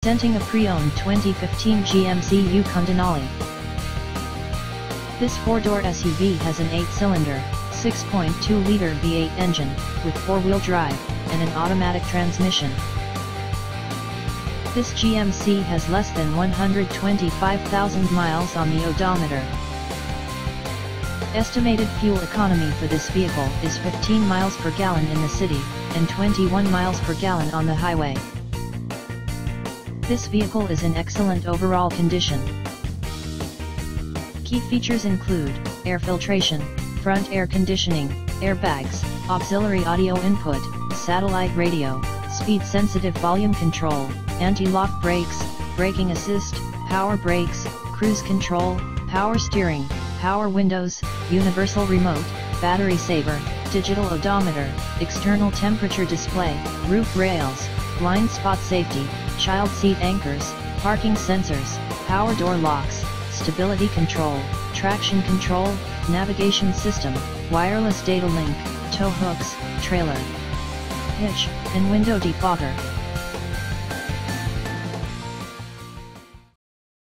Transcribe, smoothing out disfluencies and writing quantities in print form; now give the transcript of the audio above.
Presenting a pre-owned 2015 GMC Yukon Denali. This four-door SUV has an 8-cylinder, 6.2-liter V8 engine, with four-wheel drive, and an automatic transmission. This GMC has less than 125,000 miles on the odometer. Estimated fuel economy for this vehicle is 15 miles per gallon in the city, and 21 miles per gallon on the highway. This vehicle is in excellent overall condition. Key features include air filtration, front air conditioning, airbags, auxiliary audio input, satellite radio, speed-sensitive volume control, anti-lock brakes, braking assist, power brakes, cruise control, power steering, power windows, universal remote, battery saver, digital odometer, external temperature display, roof rails, blind spot safety, child seat anchors, parking sensors, power door locks, stability control, traction control, navigation system, wireless data link, tow hooks, trailer hitch, and window defogger.